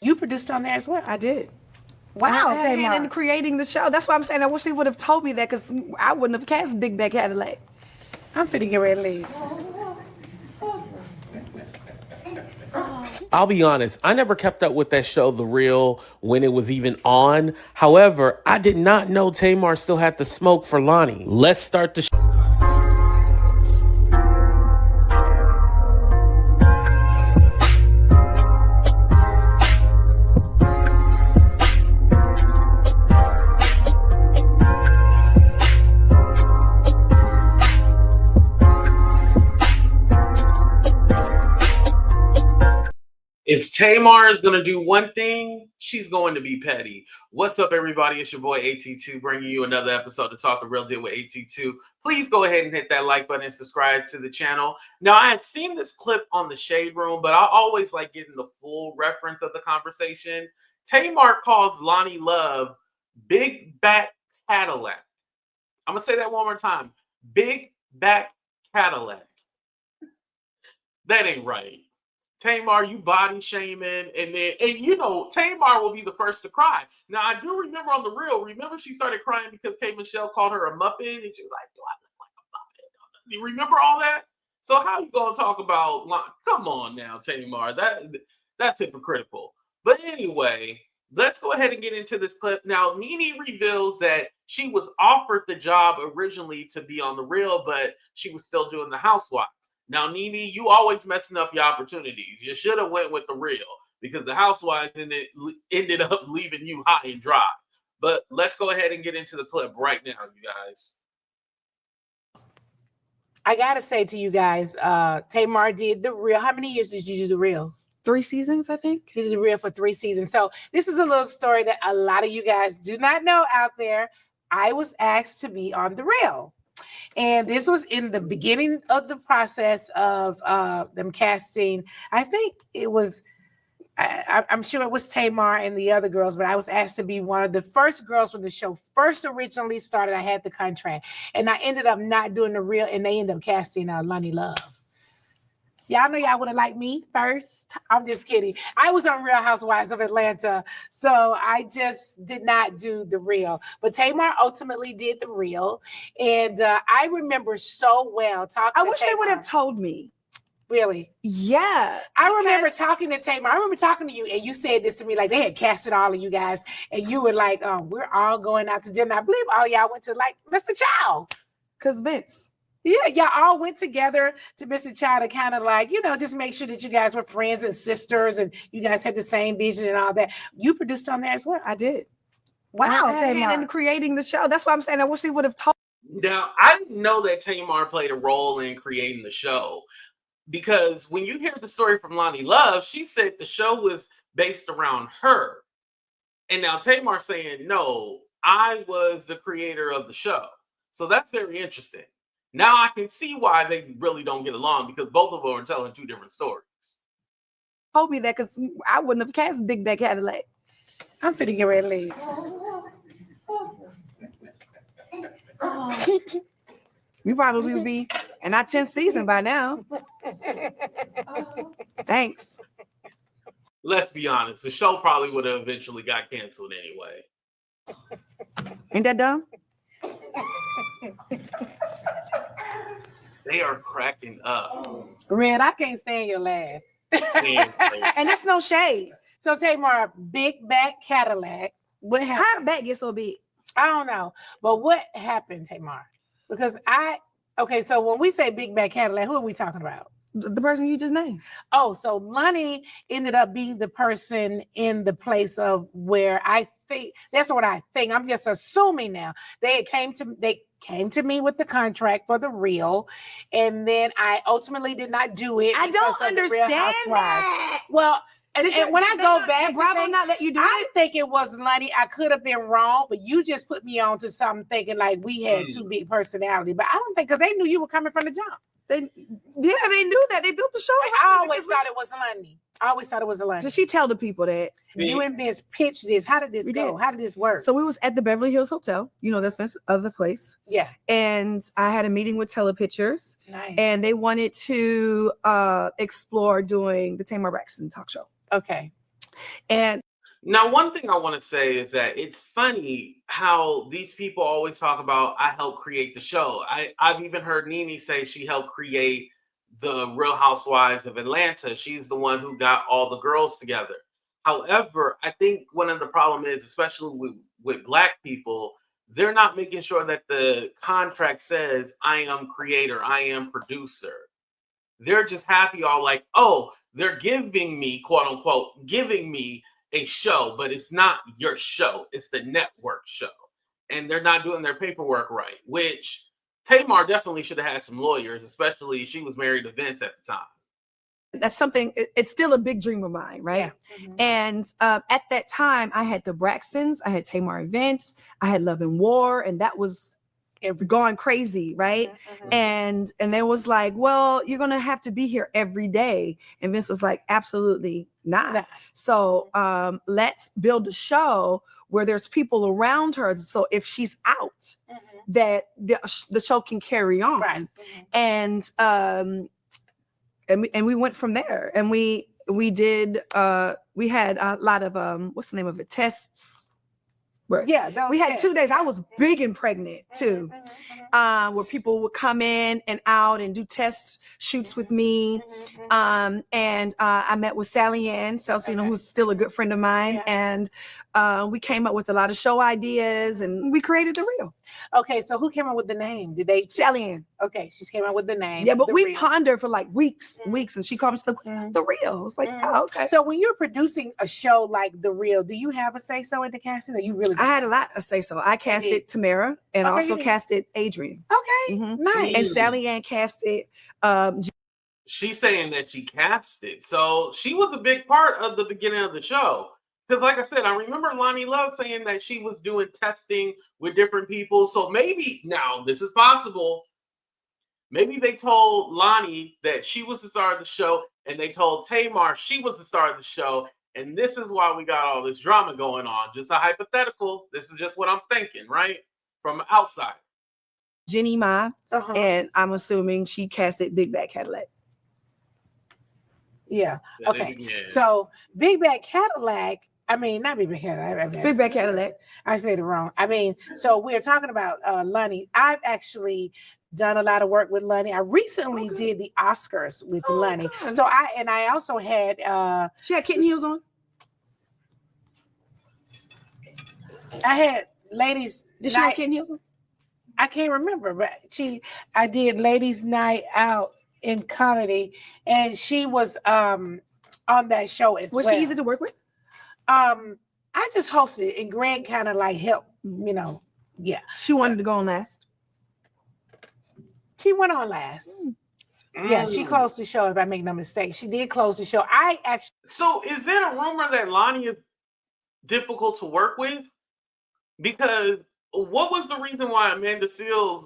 You produced on there as well. I did. Wow, I had a hand in creating the show. That's why I'm saying I wish they would have told me that, because I wouldn't have cast Big Bad Cadillac. I'm finna get ready to leave. I'll be honest, I never kept up with that show, The Real, when it was even on. However, I did not know Tamar still had the smoke for Loni. Let's start the show. If Tamar is going to do one thing, she's going to be petty. What's up, everybody? It's your boy AT2 bringing you another episode to Talk the Real Deal with AT2. Please go ahead and hit that like button and subscribe to the channel. Now, I had seen this clip on the Shade Room, but I always like getting the full reference of the conversation. Tamar calls Loni Love Big Back Cadillac. I'm going to say that one more time. Big Back Cadillac. That ain't right. Tamar, you body shaming, and you know, Tamar will be the first to cry. Now, I do remember on The Real, she started crying because K. Michelle called her a Muppet, and she was like, do I look like a Muppet? You remember all that? So how you gonna talk about, come on now, Tamar, that's hypocritical. But anyway, let's go ahead and get into this clip. Now, Nene reveals that she was offered the job originally to be on The Real, but she was still doing the Housewives. Now, Nene, you always messing up your opportunities. You should have went with The Real, because the Housewives ended up leaving you high and dry. But let's go ahead and get into the clip right now, you guys. I gotta say to you guys, Tamar did The Real. How many years did you do The Real? 3 seasons, I think. You did The Real for 3 seasons. So this is a little story that a lot of you guys do not know out there. I was asked to be on The Real. And this was in the beginning of the process of them casting. I think it was, I'm sure it was Tamar and the other girls, but I was asked to be one of the first girls when the show first originally started. I had the contract, and I ended up not doing The Real, and they ended up casting Loni Love. Y'all know y'all would have liked me first. I'm just kidding. I was on Real Housewives of Atlanta, so I just did not do The Real. But Tamar ultimately did The Real, and I remember so well talking. I wish they would have told me. Really? Yeah. I remember talking to Tamar. I remember talking to you, and you said this to me, like they had casted all of you guys, and you were like, we're all going out to dinner. I believe all y'all went to like Mr. Chow. Because Vince. Yeah, y'all all went together to Mr. Chow to kind of like, you know, just make sure that you guys were friends and sisters and you guys had the same vision and all that. You produced on there as well. I did. Wow. I had a hand in creating the show. That's why I'm saying I wish they would have told. Now, I didn't know that Tamar played a role in creating the show, because when you hear the story from Loni Love, she said the show was based around her. And now Tamar's saying, no, I was the creator of the show. So that's very interesting. Now I can see why they really don't get along, because both of them are telling 2 different stories. Told me that, because I wouldn't have cast Big Bad Cadillac. I'm finna get ready to leave. We probably would be in our 10th season by now. Thanks. Let's be honest, the show probably would have eventually got canceled anyway. Ain't that dumb? They are cracking up. Red, I can't stand your laugh. And that's no shade. So Tamar, Big Back Cadillac. What happened? How did that get so big? I don't know. But what happened, Tamar? Because okay, so when we say Big Back Cadillac, who are we talking about? The person you just named. Oh, so Loni ended up being the person in the place of where I think, that's what I think. I'm just assuming now. They came to me with the contract for The Real, and then I ultimately did not do it. I don't understand that. Well, and when I go back, Bravo not let you do I think it was Loni. I could have been wrong, but you just put me on to something thinking like we had 2 big personalities. But I don't think, because they knew you were coming from the jump. They knew that. They built the show. I always thought it was Loni. I always thought it was Loni. Did she tell the people that? You and Vince pitched this. How did this go? How did this work? So we was at the Beverly Hills Hotel. You know, that's Vince's other place. Yeah. And I had a meeting with Telepictures. Nice. And they wanted to explore doing the Tamar Braxton talk show. Okay. And now, one thing I want to say is that it's funny how these people always talk about, I helped create the show. I've even heard Nene say she helped create the Real Housewives of Atlanta. She's the one who got all the girls together. However, I think one of the problem is, especially with Black people, they're not making sure that the contract says, I am creator, I am producer. They're just happy, all like, oh, they're giving me, quote unquote, giving me a show, but it's not your show. It's the network show. And they're not doing their paperwork right, which Tamar definitely should have had some lawyers, especially she was married to Vince at the time. that's something, it's still a big dream of mine, right? Yeah. Mm-hmm. And at that time, I had the Braxtons, I had Tamar and Vince, I had Love and War, and that was going crazy, right? Mm-hmm. And they was like, well, you're gonna have to be here every day. And Vince was like, absolutely not. Nah. So let's build a show where there's people around her. So if she's out, Mm-hmm. that the show can carry on. Right. Mm-hmm. And we went from there. And we did we had a lot of what's the name of it? Tests. Yeah, we had 2 days. I was big and pregnant too, where people would come in and out and do test shoots with me. And I met with Sally Ann Celcino, who's still a good friend of mine, and we came up with a lot of show ideas, and we created The Real. Okay, so who came up with the name? Did they? Sally Ann. Okay, she came up with the name. Yeah, but The we Real. pondered for like weeks, and she comes to The Real. It's like, oh, okay. So when you're producing a show like The Real, do you have a say so in the casting, or you really? I had a lot of say so. I casted Tamara, and Okay, also casted Adrian. Okay, nice. And Sally Ann casted. She's saying that she casted, so she was a big part of the beginning of the show. Because, like I said, I remember Loni Love saying that she was doing testing with different people. So maybe now this is possible. Maybe they told Loni that she was the star of the show, and they told Tamar she was the star of the show. And this is why we got all this drama going on. Just a hypothetical. This is just what I'm thinking, right? From outside. Jenny Ma, and I'm assuming she casted Big Bad Cadillac. Yeah. Okay. So Big Bad Cadillac. I mean, not Big Bad Cadillac. Big Bad Cadillac. I said it wrong. I mean, so we're talking about Loni. I've actually done a lot of work with Loni. I recently did the Oscars with Loni. God. So I also had she had kitten heels on. I had ladies. Did she have kitten heels on? I can't remember, but I did Ladies Night Out in comedy, and she was on that show as well. Was she easy to work with? I just hosted it, and Greg kind of like helped, yeah. She wanted to go on last. She went on last. Yeah, she closed the show, if I make no mistake. She did close the show. So is there a rumor that Loni is difficult to work with? Because what was the reason why Amanda Seales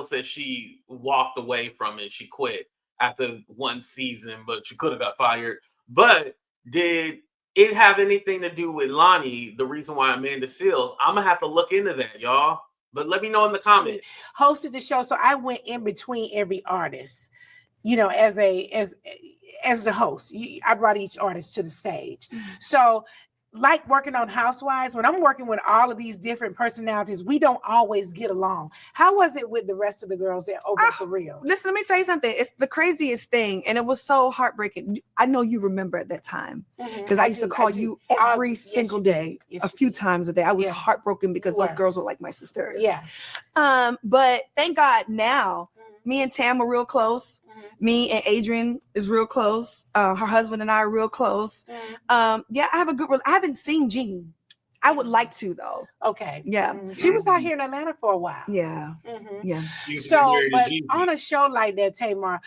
said she walked away from it. She quit after one season, but she could have got fired. But did it have anything to do with Loni, the reason why Amanda Seales? I'm going to have to look into that, y'all. But let me know in the comments. She hosted the show, so I went in between every artist, as the host. I brought each artist to the stage. So, like working on Housewives, when I'm working with all of these different personalities, we don't always get along. How was it with the rest of the girls over at The Real? Listen, let me tell you something. It's the craziest thing, and it was so heartbreaking. I know you remember at that time, because I used to call you every single day, a few times a day. I was heartbroken because those girls were like my sisters. Yeah. But thank God now, me and Tam are real close. Me and Adrian is real close. Her husband and I are real close. I have a good. I haven't seen Jean. I would like to though. Okay. Yeah. She was out here in Atlanta for a while. Yeah. Yeah. So, but on a show like that, Tamar,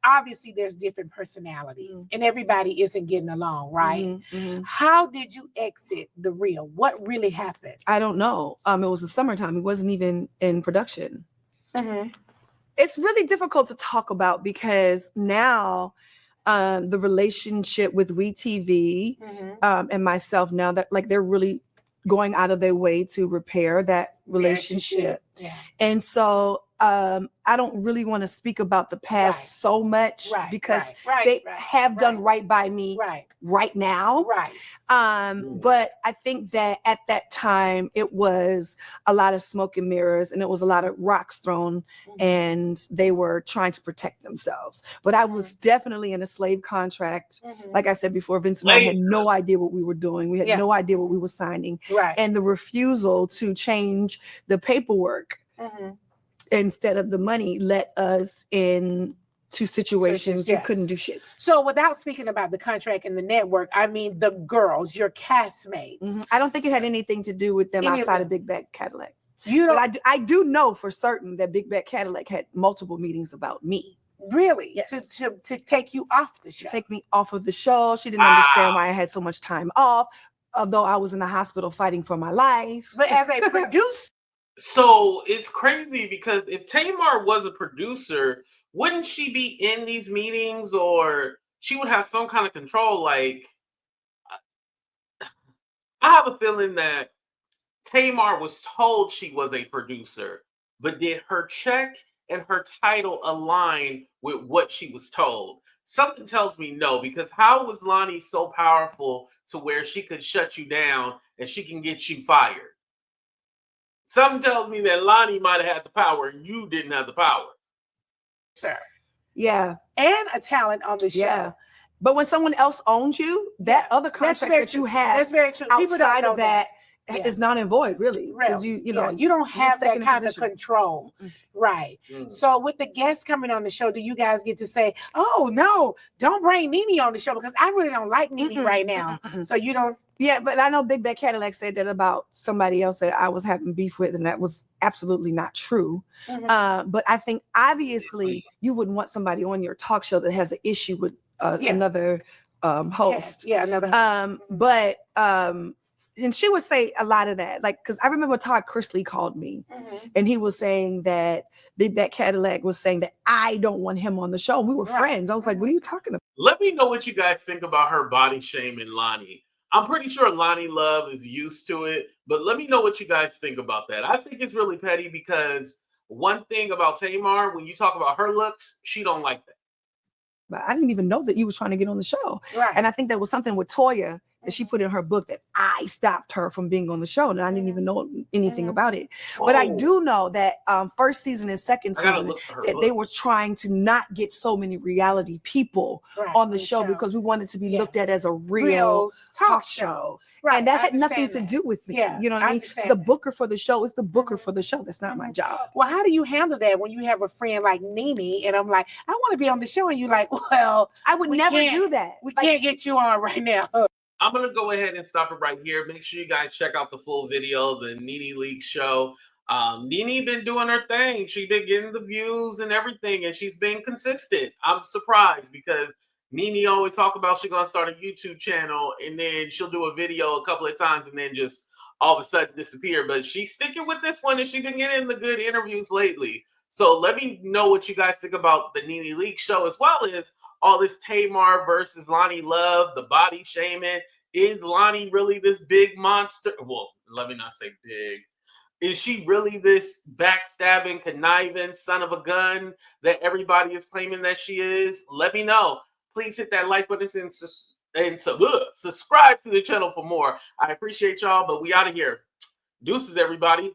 obviously there's different personalities, and everybody isn't getting along, right? How did you exit The Real? What really happened? I don't know. It was the summertime. It wasn't even in production. It's really difficult to talk about because now the relationship with WeTV and myself now that like they're really going out of their way to repair that relationship. Yeah. And so I don't really want to speak about the past so much because they have done right by me right now. Right. But I think that at that time it was a lot of smoke and mirrors and it was a lot of rocks thrown and they were trying to protect themselves. But I was definitely in a slave contract. Like I said before, Vince and I had no idea what we were doing. We had no idea what we were signing. Right. And the refusal to change the paperwork instead of the money let us in to situations we couldn't do shit. So without speaking about the contract and the network, I mean the girls, your castmates. I don't think it had anything to do with them outside of Big Bad Cadillac. You know, but I do know for certain that Big Bad Cadillac had multiple meetings about me. Really? Yes. To take you off the show. To take me off of the show. She didn't understand why I had so much time off, although I was in the hospital fighting for my life. But as a producer. So it's crazy because if Tamar was a producer, wouldn't she be in these meetings or she would have some kind of control? Like, I have a feeling that Tamar was told she was a producer, but did her check and her title align with what she was told? Something tells me no, because how was Loni so powerful to where she could shut you down and she can get you fired? Something tells me that Loni might have had the power and you didn't have the power. Sir. Yeah. And a talent on the show. Yeah. But when someone else owns you, that other contract that you have that's very true. Outside of that is not and void, really. Right. You know, you don't have that kind of control. Right. Mm. So with the guests coming on the show, do you guys get to say, oh no, don't bring Nene on the show because I really don't like Nene right now. So you don't. Yeah, but I know Big Bad Cadillac said that about somebody else that I was having beef with, and that was absolutely not true. But I think obviously you wouldn't want somebody on your talk show that has an issue with another host. Yeah, another host. But and she would say a lot of that, like, because I remember Todd Chrisley called me and he was saying that Big Bad Cadillac was saying that I don't want him on the show. We were friends. I was like, what are you talking about? Let me know what you guys think about her body shaming Loni. I'm pretty sure Loni Love is used to it, but let me know what you guys think about that. I think it's really petty because one thing about Tamar, when you talk about her looks, she don't like that. But I didn't even know that you was trying to get on the show. Right. And I think that was something with Toya that she put in her book that I stopped her from being on the show. And I didn't even know anything about it. But I do know that first season and second season, that they were trying to not get so many reality people on the show because we wanted to be looked at as a real talk show. Right. And that had nothing to do with me. Yeah, you know what I mean? The booker for the show is the booker for the show. That's not my job. Well, how do you handle that when you have a friend like Nene and I'm like, I want to be on the show, and you're like, well, I would never do that. We can't get you on right now. I'm going to go ahead and stop it right here. Make sure you guys check out the full video, the Nene Leakes show. Nene been doing her thing. She's been getting the views and everything, and she's been consistent. I'm surprised because Nene always talk about she's going to start a YouTube channel, and then she'll do a video a couple of times and then just all of a sudden disappear. But she's sticking with this one, and she's been getting the good interviews lately. So let me know what you guys think about the Nene Leakes show, as well as all this Tamar versus Loni Love, the body shaming. Is Loni really this big monster? Well, let me not say big. Is she really this backstabbing, conniving son of a gun that everybody is claiming that she is? Let me know. Please hit that like button and subscribe to the channel for more. I appreciate y'all, but we out of here. Deuces, everybody.